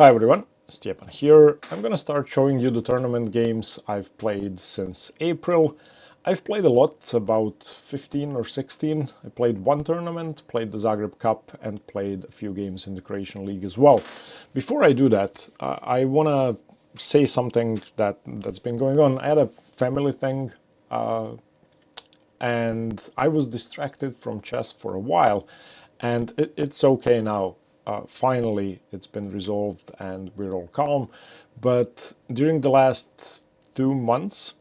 Hi everyone, Stepan here. I'm gonna start showing you the tournament games I've played since April. I've played a lot, about 15 or 16. I played one tournament, played the Zagreb Cup, and played a few games in the Croatian League as well. Before I do that, I wanna say something that's been going on. I had a family thing, and I was distracted from chess for a while, and it's okay now. Finally, it's been resolved and we're all calm. But during the last 2 months,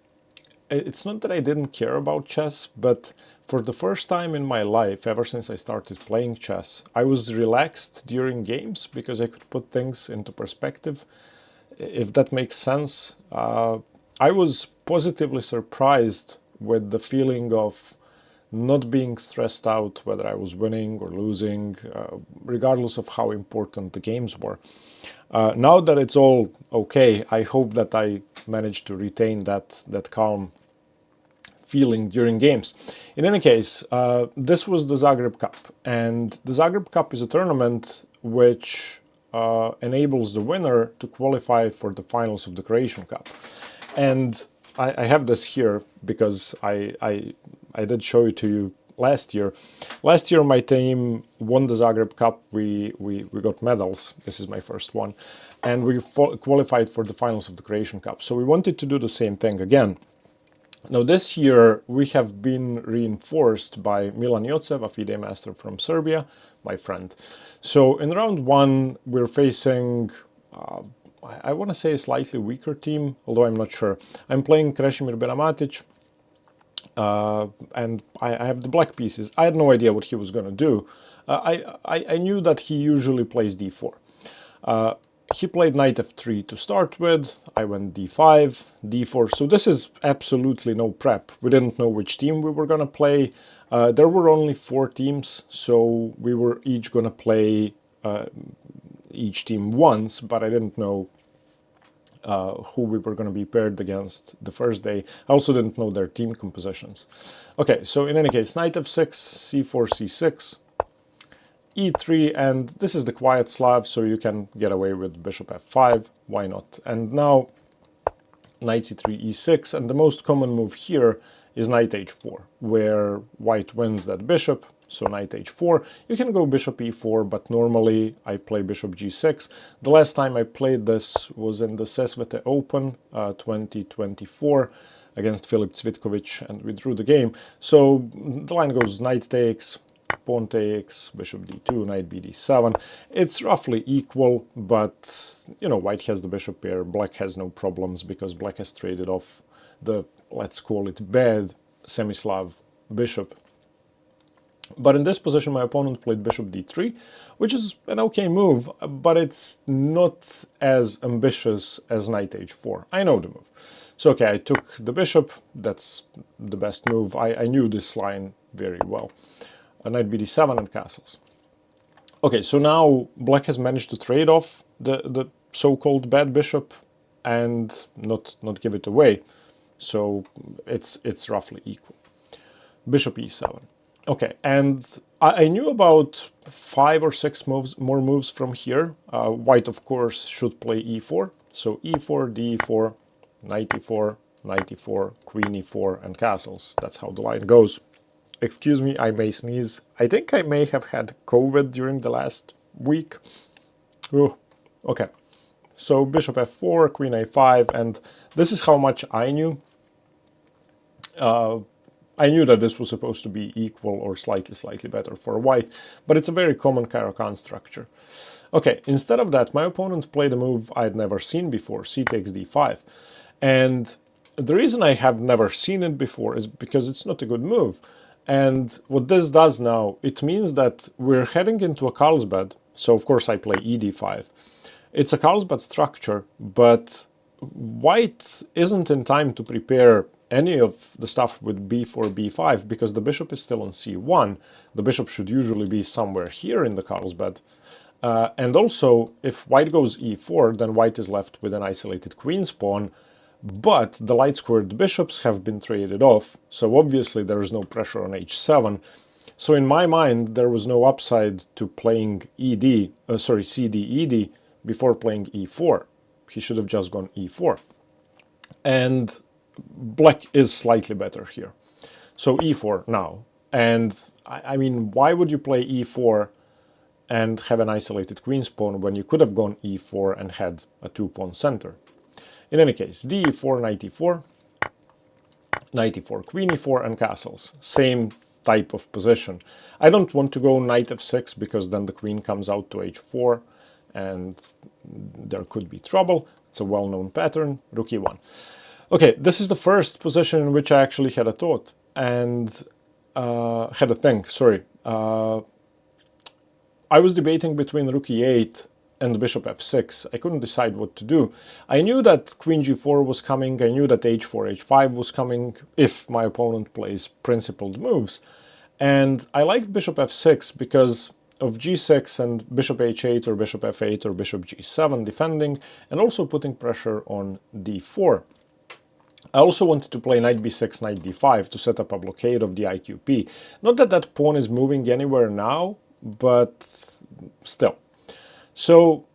it's not that I didn't care about chess, but for the first time in my life, ever since I started playing chess, I was relaxed during games because I could put things into perspective, if that makes sense. I was positively surprised with the feeling of not being stressed out whether I was winning or losing, regardless of how important the games were. Now that it's all okay, I hope that I managed to retain that calm feeling during games. In any case, this was the Zagreb Cup, and the Zagreb Cup is a tournament which enables the winner to qualify for the finals of the Croatian Cup. And I have this here because I did show it to you last year. Last year my team won the Zagreb Cup. We got medals. This is my first one. And we qualified for the finals of the Croatian Cup. So we wanted to do the same thing again. Now this year we have been reinforced by Milan Jocev, a FIDE master from Serbia, my friend. So in round one we're facing I want to say a slightly weaker team, although I'm not sure. I'm playing Benamatic, and I have the black pieces. I had no idea what he was going to do. I knew that he usually plays d4. He played knight f3 to start with. I went d5, d4. So this is absolutely no prep. We didn't know which team we were going to play. There were only 4 teams, so we were each going to play each team once, but I didn't know who we were going to be paired against the first day. I also didn't know their team compositions. Okay, so in any case, knight f6, c4, c6, e3, and this is the quiet Slav, so you can get away with bishop f5, why not? And now knight c3, e6, and the most common move here is knight h4, where white wins that bishop. So knight h4, you can go bishop e4, but normally I play bishop g6. The last time I played this was in the Sesvete Open 2024 against Filip Cvitkovic, and we drew the game. So the line goes knight takes, pawn takes, bishop d2, knight bd7. It's roughly equal, but you know, white has the bishop pair, black has no problems because black has traded off the, let's call it, bad semi-Slav bishop. But in this position, my opponent played bishop d3, which is an okay move, but it's not as ambitious as knight h4. I know the move. So, okay, I took the bishop. That's the best move. I knew this line very well. Knight bd7 and castles. Okay, so now black has managed to trade off the so-called bad bishop and not give it away. So it's roughly equal. Bishop e7. Okay, and I knew about 5 or 6 more moves from here. White, of course, should play e4. So e4, d4, knight e4, knight e4, queen e4, and castles. That's how the line goes. Excuse me, I may sneeze. I think I may have had COVID during the last week. Oh, okay. So bishop f4, queen a5, and this is how much I knew. I knew that this was supposed to be equal or slightly better for white, but it's a very common Caro-Kann structure. Okay, instead of that, my opponent played a move I'd never seen before, c takes d5. And the reason I have never seen it before is because it's not a good move. And what this does now, it means that we're heading into a Carlsbad. So of course I play ed5. It's a Carlsbad structure, but white isn't in time to prepare any of the stuff with b4, b5, because the bishop is still on c1. The bishop should usually be somewhere here in the Carlsbad. And also, if white goes e4, then white is left with an isolated queen's pawn, but the light-squared bishops have been traded off, so obviously there is no pressure on h7. So in my mind, there was no upside to playing CD, ED, before playing e4. He should have just gone e4. And black is slightly better here. So e4 now. And I mean, why would you play e4 and have an isolated queen's pawn when you could have gone e4 and had a two-pawn center? In any case, d4, knight e4, knight e4, queen e4, and castles. Same type of position. I don't want to go knight f6 because then the queen comes out to h4 and there could be trouble. It's a well-known pattern, rook e1. Okay, this is the first position in which I actually had a thought and had a think, sorry. I was debating between rook e8 and bishop f6. I couldn't decide what to do. I knew that queen g4 was coming, I knew that h4, h5 was coming if my opponent plays principled moves. And I liked bishop f6 because of g6 and bishop h8 or bishop f8 or bishop g7 defending, and also putting pressure on d4. I also wanted to play knight b6, knight d5 to set up a blockade of the IQP. Not that that pawn is moving anywhere now, but still. So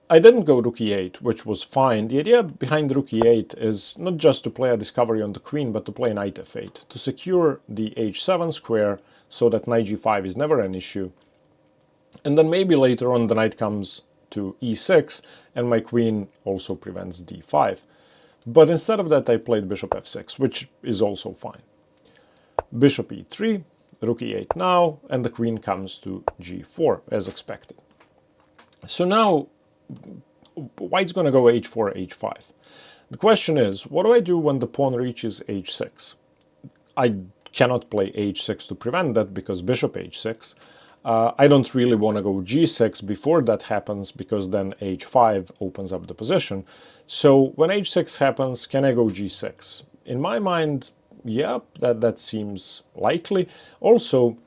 I didn't go rook e8, which was fine. The idea behind rook e8 is not just to play a discovery on the queen, but to play knight f8, to secure the h7 square so that knight g5 is never an issue. And then maybe later on the knight comes to e6 and my queen also prevents d5. But instead of that I played bishop f6, which is also fine. Bishop e3, rook e8 now, and the queen comes to g4 as expected. So now white's going to go h4, h5. The question is, what do I do when the pawn reaches h6? I cannot play h6 to prevent that because bishop h6. I don't really want to go g6 before that happens because then h5 opens up the position. So when h6 happens, can I go g6? In my mind, yeah, that seems likely. Also,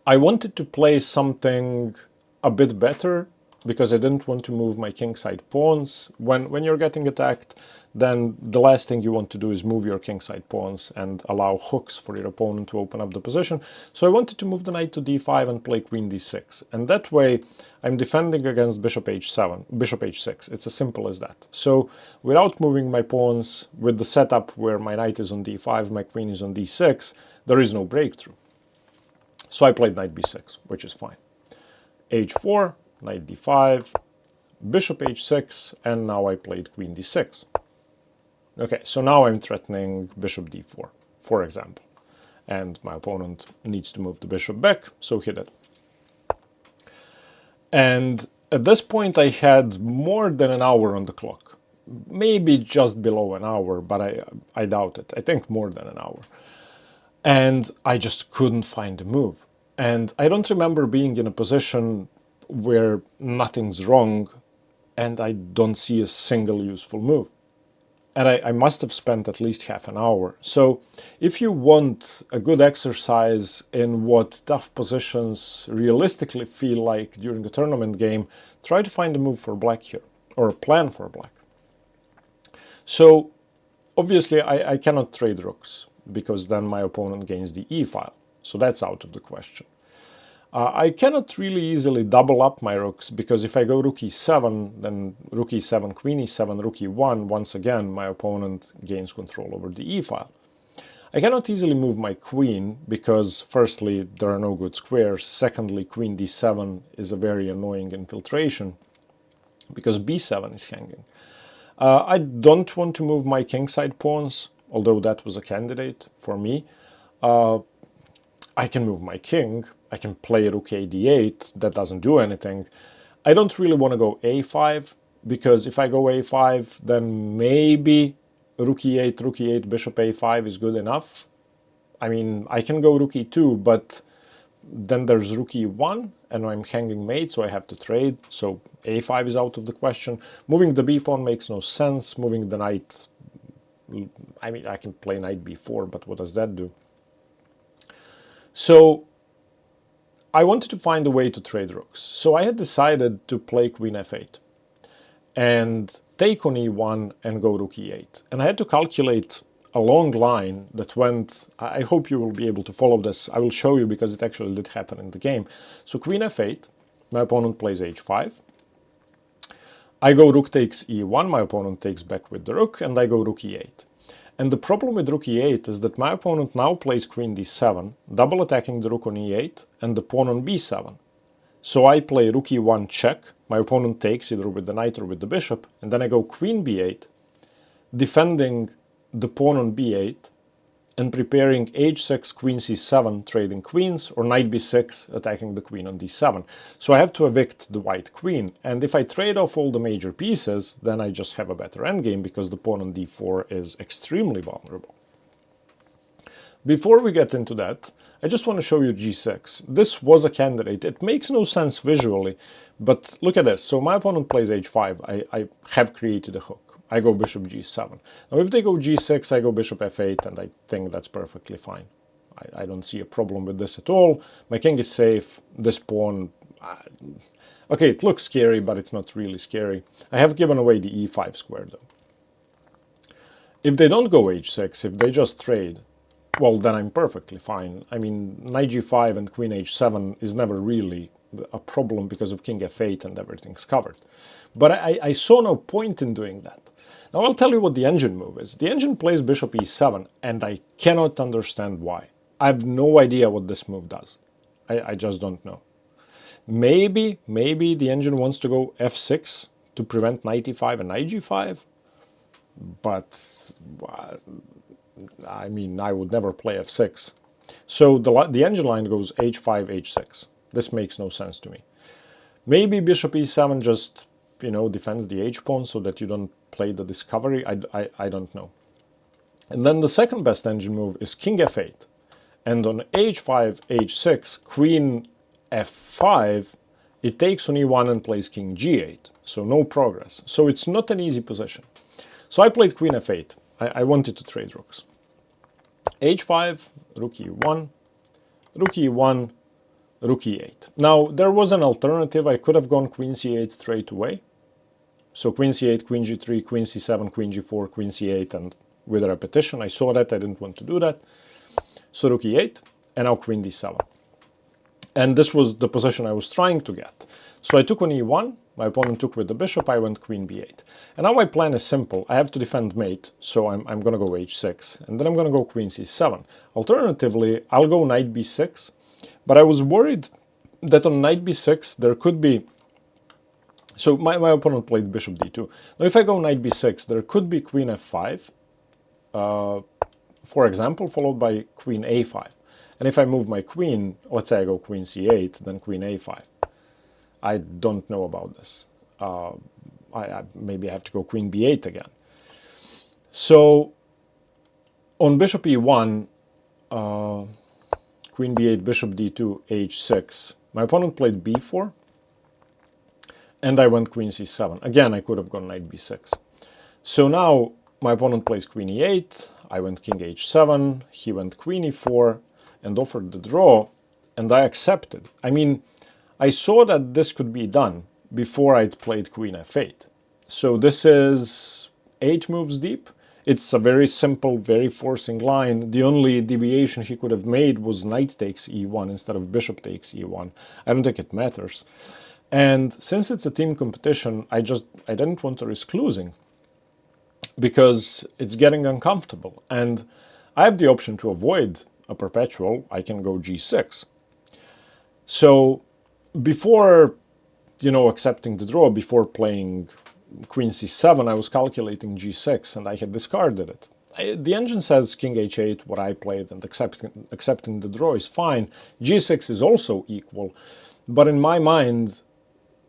I wanted to play something a bit better because I didn't want to move my kingside pawns. When you're getting attacked, then the last thing you want to do is move your kingside pawns and allow hooks for your opponent to open up the position. So I wanted to move the knight to d5 and play queen d6. And that way I'm defending against bishop h7, bishop h6. It's as simple as that. So without moving my pawns, with the setup where my knight is on d5, my queen is on d6, there is no breakthrough. So I played knight b6, which is fine. h4, knight d5, bishop h6, and now I played queen d6. Okay, so now I'm threatening bishop d4, for example. And my opponent needs to move the bishop back, so he did. And at this point I had more than an hour on the clock. Maybe just below an hour, but I doubt it. I think more than an hour. And I just couldn't find a move. And I don't remember being in a position where nothing's wrong and I don't see a single useful move. And I must have spent at least half an hour. So if you want a good exercise in what tough positions realistically feel like during a tournament game, try to find a move for black here, or a plan for black. So obviously I cannot trade rooks, because then my opponent gains the e file. So that's out of the question. I cannot really easily double up my rooks, because if I go rook e7, then rook e7, queen e7, rook e1, once again my opponent gains control over the e file. I cannot easily move my queen, because firstly there are no good squares, secondly queen d7 is a very annoying infiltration, because b7 is hanging. I don't want to move my kingside pawns, although that was a candidate for me. I can move my king, I can play rook a d8, that doesn't do anything. I don't really want to go a5, because if I go a5, then maybe rook e8, bishop a5 is good enough. I mean, I can go rook e2, but then there's rook e1, and I'm hanging mate, so I have to trade, so a5 is out of the question. Moving the b pawn makes no sense, moving the knight, I mean, I can play knight b4, but what does that do? So I wanted to find a way to trade rooks. So I had decided to play queen f8 and take on e1 and go rook e8. And I had to calculate a long line that went, I hope you will be able to follow this. I will show you because it actually did happen in the game. So queen f8, my opponent plays h5. I go rook takes e1, my opponent takes back with the rook, and I go rook e8. And the problem with rook e8 is that my opponent now plays queen d7, double attacking the rook on e8 and the pawn on b7. So I play rook e1 check, my opponent takes either with the knight or with the bishop, and then I go queen b8, defending the pawn on b8, and preparing h6, queen c7, trading queens, or knight b6, attacking the queen on d7. So I have to evict the white queen, and if I trade off all the major pieces, then I just have a better endgame, because the pawn on d4 is extremely vulnerable. Before we get into that, I just want to show you g6. This was a candidate. It makes no sense visually, but look at this. So my opponent plays h5. I have created a hook. I go bishop g7. Now if they go g6, I go bishop f8, and I think that's perfectly fine. I don't see a problem with this at all. My king is safe. This pawn... okay, it looks scary, but it's not really scary. I have given away the e5 square, though. If they don't go h6, if they just trade, well, then I'm perfectly fine. I mean, knight g5 and queen h7 is never really a problem because of king f8 and everything's covered. But I saw no point in doing that. Now I'll tell you what the engine move is. The engine plays bishop e7, and I cannot understand why. I have no idea what this move does. I just don't know. Maybe the engine wants to go f6 to prevent knight e5 and knight g5, but I mean, I would never play f6. So the engine line goes h5, h6. This makes no sense to me. Maybe bishop e7 just, you know, defends the h-pawn so that you don't play the discovery. I don't know. And then the second best engine move is king f8. And on h5, h6, queen f5, it takes on e1 and plays king g8. So no progress. So it's not an easy position. So I played queen f8. I wanted to trade rooks. h5, rook e1, rook e1, rook e8. Now, there was an alternative. I could have gone queen c8 straight away. So queen c8, queen g3, queen c7, queen g4, queen c8, and with a repetition. I saw that. I didn't want to do that. So rook e8, and now queen d7. And this was the position I was trying to get. So I took on e1. My opponent took with the bishop, I went queen b8. And now my plan is simple. I have to defend mate, so I'm going to go h6, and then I'm going to go queen c7. Alternatively, I'll go knight b6, but I was worried that on knight b6 there could be... So my opponent played bishop d2. Now if I go knight b6, there could be queen f5, for example, followed by queen a5. And if I move my queen, let's say I go queen c8, then queen a5. I don't know about this. Maybe I have to go queen b8 again. So on bishop e1, queen b8, bishop d2, h6, my opponent played b4, and I went queen c7. Again, I could have gone knight b6. So now my opponent plays queen e8, I went king h7, he went queen e4, and offered the draw, and I accepted. I mean, I saw that this could be done before I'd played queen f8. So this is 8 moves deep. It's a very simple, very forcing line. The only deviation he could have made was knight takes e1 instead of bishop takes e1. I don't think it matters. And since it's a team competition, I didn't want to risk losing because it's getting uncomfortable. And I have the option to avoid a perpetual. I can go g6. So before, you know, accepting the draw, before playing queen c7, I was calculating g6, and I had discarded it. The engine says king h8, what I played, and accepting the draw is fine. g6 is also equal, but in my mind,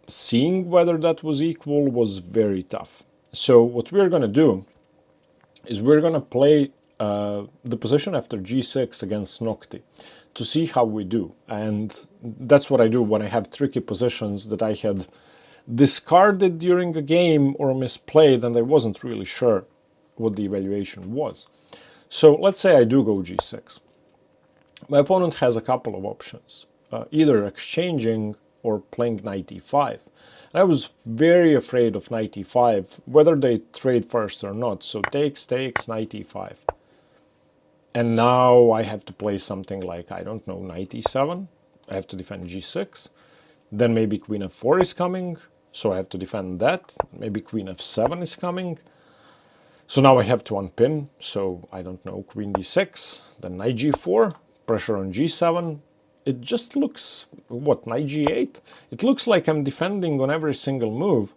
seeing whether that was equal was very tough. So what we're going to do is we're going to play the position after g6 against Noctie to see how we do. And that's what I do when I have tricky positions that I had discarded during a game or misplayed, and I wasn't really sure what the evaluation was. So let's say I do go g6. My opponent has a couple of options, either exchanging or playing knight e5. And I was very afraid of knight e5, whether they trade first or not. So takes, knight e5. And now I have to play something like, I don't know, knight e7. I have to defend g6. Then maybe queen f4 is coming. so I have to defend that. Maybe queen f7 is coming. So now I have to unpin, so I don't know, queen d6, then knight g4, pressure on g7. It just looks, what, knight g8? It looks like I'm defending on every single move.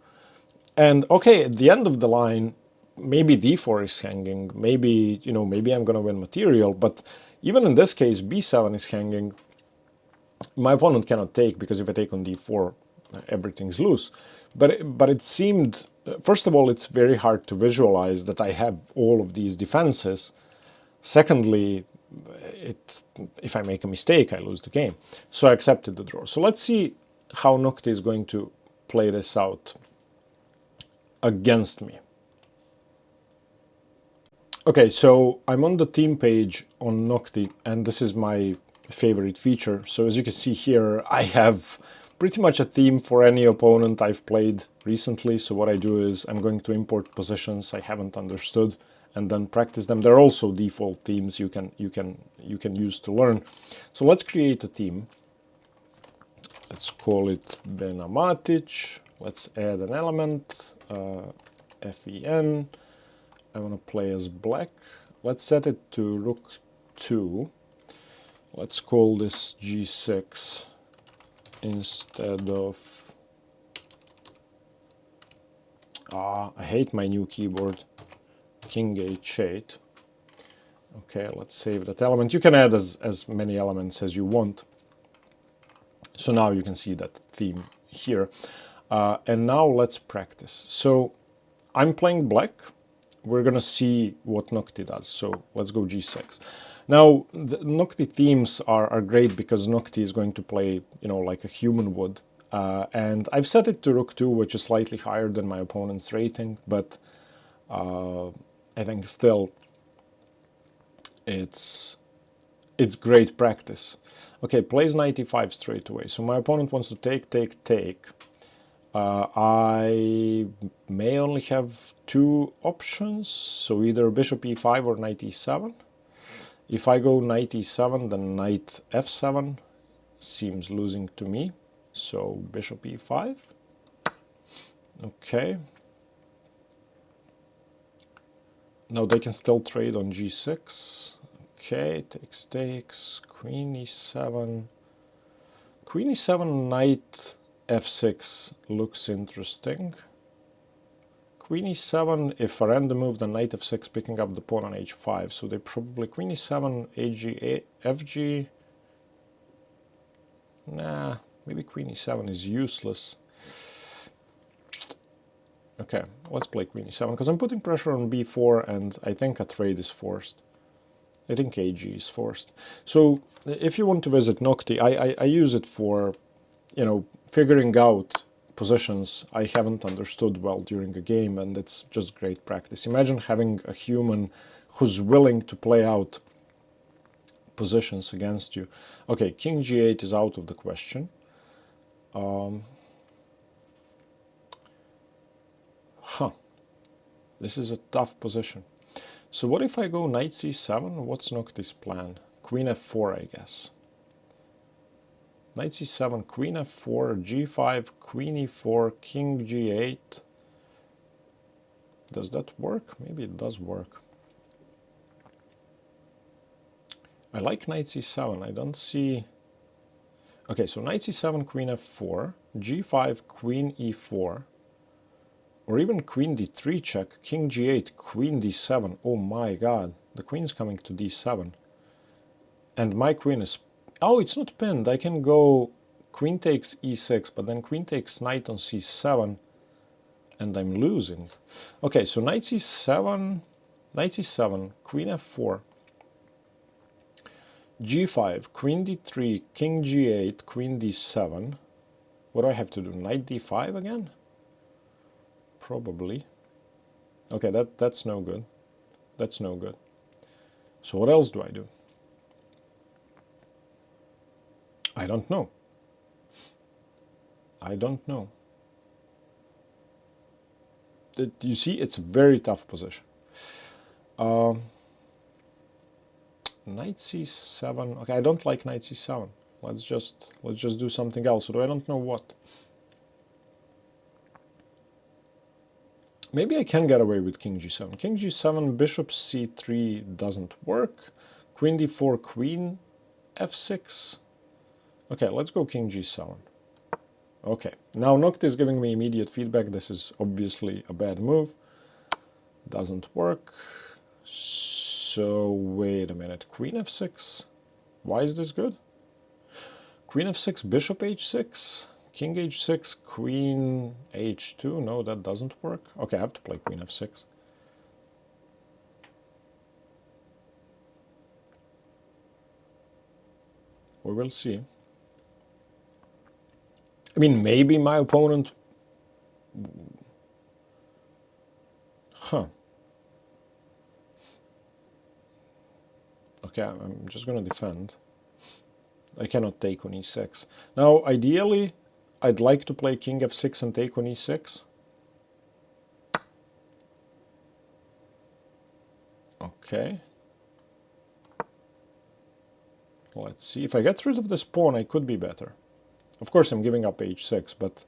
And okay, at the end of the line, maybe d4 is hanging, maybe, you know, maybe I'm gonna win material, but even in this case, b7 is hanging. My opponent cannot take, because if I take on d4, everything's loose. But it seemed, first of all, it's very hard to visualize that I have all of these defenses. Secondly, if I make a mistake, I lose the game. So I accepted the draw. So let's see how Noctie is going to play this out against me. Okay, so I'm on the team page on Noctie, and this is my favorite feature. So as you can see here, I have pretty much a theme for any opponent I've played recently. So what I do is I'm going to import positions I haven't understood and then practice them. There are also default themes you can use to learn. So let's create a team. Let's call it Benamatic. Let's add an element, FEN. I want to play as black. Let's set it to rook 2. Let's call this G6 instead of... I hate my new keyboard. King H8. Okay, let's save that element. You can add as many elements as you want. So now you can see that theme here. And now let's practice. So I'm playing black. We're going to see what Noctie does. So let's go G6. Now, the Noctie themes are great because Noctie is going to play, you know, like a human would. And I've set it to rook 2, which is slightly higher than my opponent's rating, but I think still it's great practice. Okay, plays knight e5 straight away. So my opponent wants to take. I may only have 2 options, so either bishop e5 or knight e7. If I go knight e7, then knight f7 seems losing to me. So bishop e5. Okay. Now they can still trade on g6. Okay, takes, queen e7. Queen e7, knight f6 looks interesting. Queen e7, if a random move, then knight f6 picking up the pawn on h5. So they probably queen e7, hg, fg. Nah, maybe queen e7 is useless. Okay, let's play queen e7 because I'm putting pressure on b4 and I think a trade is forced. I think AG is forced. So if you want to visit Noctie, I use it for, you know, figuring out positions I haven't understood well during a game, and it's just great practice. Imagine having a human who's willing to play out positions against you. Okay, king g8 is out of the question. This is a tough position. So what if I go knight c7? What's Noctie's plan? Queen f4, I guess. Knight c7, queen f4, g5, queen e4, king g8. Does that work? Maybe it does work. I like knight c7. I don't see... Okay, so knight c7, queen f4, g5, queen e4, or even queen d3 check, king g8, queen d7. Oh my god, the queen's coming to d7. And my queen is... Oh, it's not pinned. I can go queen takes e6, but then queen takes knight on c7, and I'm losing. Okay, so knight c7, queen f4, g5, queen d3, king g8, queen d7. What do I have to do? Knight d5 again? Probably. Okay, that's no good. That's no good. So what else do I do? I don't know. I don't know. You see, it's a very tough position. Knight c7. Okay, I don't like knight c7. Let's just do something else. So I don't know what. Maybe I can get away with king g7. King g7, bishop c3 doesn't work. Queen d4, queen f6. Okay, let's go king g7. Okay, now Noctie is giving me immediate feedback. This is obviously a bad move. Doesn't work. So, wait a minute. Queen f6. Why is this good? Queen f6, bishop h6, king h6, queen h2. No, that doesn't work. Okay, I have to play queen f6. We will see. I mean, maybe my opponent... Huh. Okay, I'm just going to defend. I cannot take on e6. Now, ideally, I'd like to play king f6 and take on e6. Okay. Let's see. If I get rid of this pawn, I could be better. Of course, I'm giving up h6, but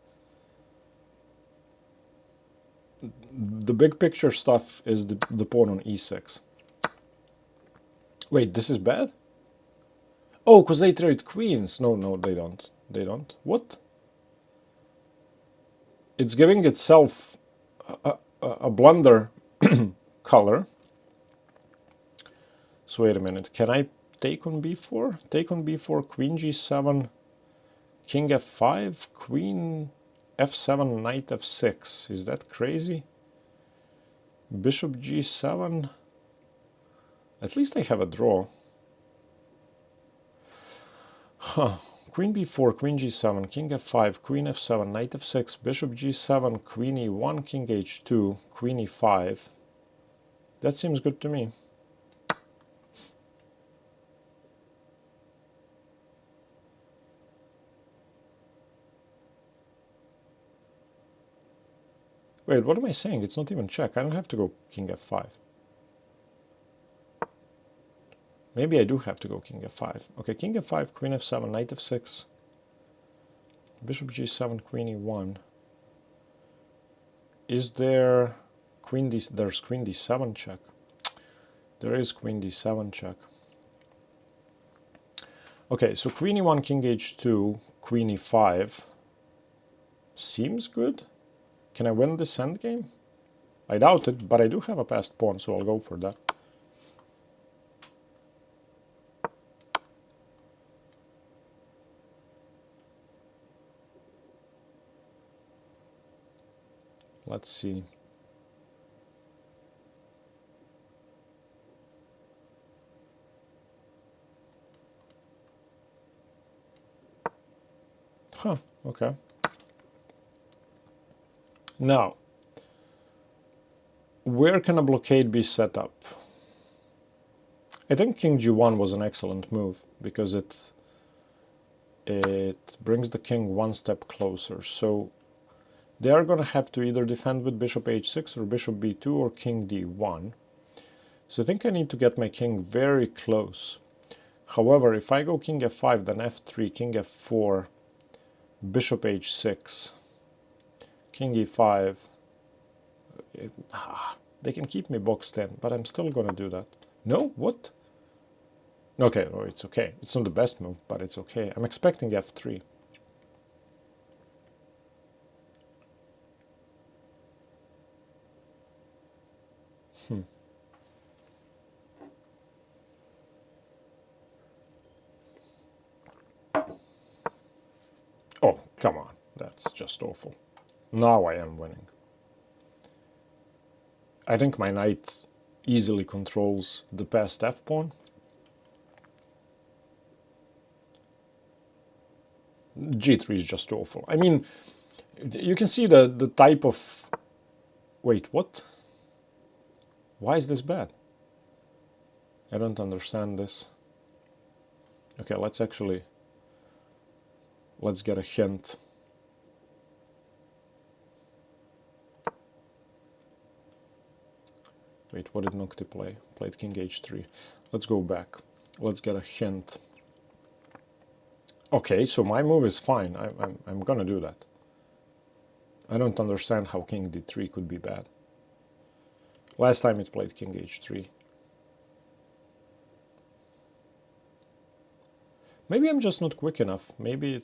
the big picture stuff is the pawn on e6. Wait, this is bad? Oh, because they trade queens. No, no, they don't. They don't. What? It's giving itself a blunder color. So wait a minute. Can I take on b4? Take on b4, queen g7, king f5, queen f7, knight f6. Is that crazy? Bishop g7. At least I have a draw. Huh. Queen b4, queen g7, king f5, queen f7, knight f6, bishop g7, queen e1, king h2, queen e5. That seems good to me. Wait, what am I saying? It's not even check. I don't have to go king f5. Maybe I do have to go king f5. Okay, king f5, queen f7, knight f6, bishop g7, queen e1. Is there queen d? There's queen d7 check. There is queen d7 check. Okay, so queen e1, king h2, queen e5. Seems good. Can I win this endgame? I doubt it, but I do have a passed pawn, so I'll go for that. Let's see. Huh, okay. Now, where can a blockade be set up? I think king g1 was an excellent move because it brings the king one step closer. So they are going to have to either defend with bishop h6 or bishop b2 or king d1. So I think I need to get my king very close. However, if I go king f5, then f3, king f4, bishop h6, king e5, they can keep me boxed in, but I'm still going to do that. No? What? Okay, no, it's okay. It's not the best move, but it's okay. I'm expecting f3. Oh, come on. That's just awful. Now I am winning. I think my knight easily controls the passed f-pawn. G3 is just awful. I mean, you can see the type of... Wait, what? Why is this bad? I don't understand this. Okay, let's get a hint. Wait, what did Noctie play? Played king h3. Let's go back. Let's get a hint. Okay, so my move is fine. I'm gonna do that. I don't understand how king d3 could be bad. Last time it played king h3. Maybe I'm just not quick enough. Maybe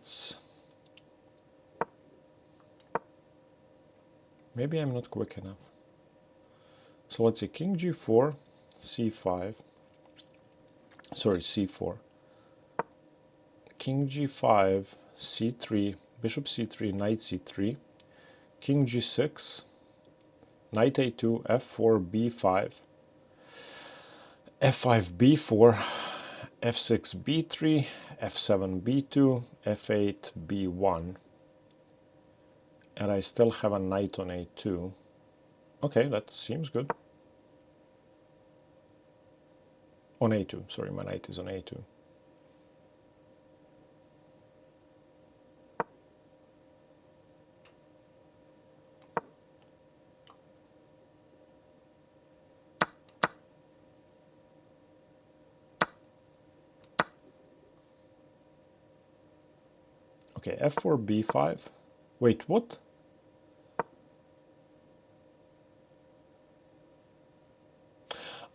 I'm not quick enough. So let's see, king g4, c5, sorry, c4, king g5, c3, bishop c3, knight c3, king g6, knight a2, f4, b5, f5, b4, f6, b3, f7, b2, f8, b1, and I still have a knight on a2. Okay, that seems good. On a2, sorry, my knight is on a2. Okay, f4, b5. Wait, what?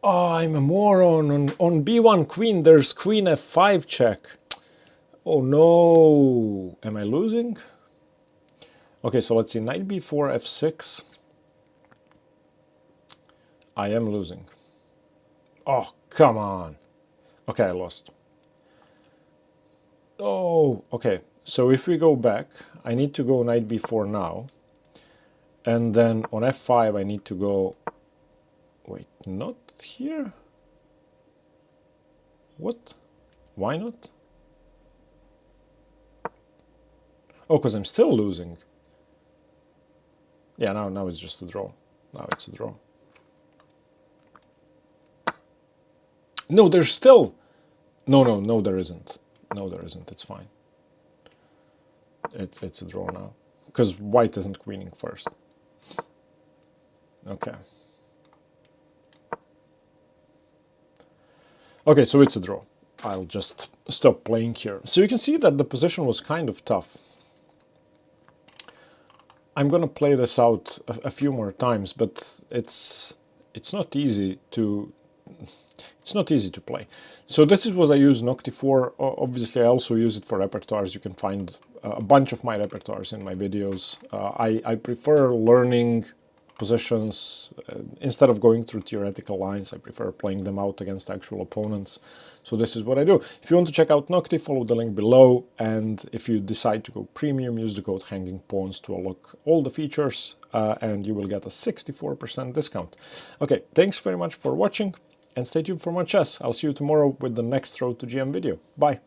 Oh, I'm a moron. On b1 queen, there's queen f5 check. Oh no. Am I losing? Okay, so let's see. Knight b4, f6. I am losing. Oh, come on. Okay, I lost. Oh, okay. So if we go back, I need to go knight b4 now. And then on f5, I need to go... Wait, not here? What? Why not? Oh, because I'm still losing. Yeah, now it's just a draw. Now it's a draw. No, there's still... No, there isn't. No, there isn't. It's fine. It's a draw now. Because white isn't queening first. Okay. Okay, so it's a draw. I'll just stop playing here. So you can see that the position was kind of tough. I'm gonna play this out a few more times, but it's not easy to play. So this is what I use Noctie for. Obviously, I also use it for repertoires. You can find a bunch of my repertoires in my videos. I prefer learning positions instead of going through theoretical lines. I prefer playing them out against actual opponents. So this is what I do. If you want to check out Noctie, follow the link below. And if you decide to go premium, use the code Hanging Pawns to unlock all the features, and you will get a 64% discount. Okay, thanks very much for watching. And stay tuned for more chess. I'll see you tomorrow with the next Road to GM video. Bye.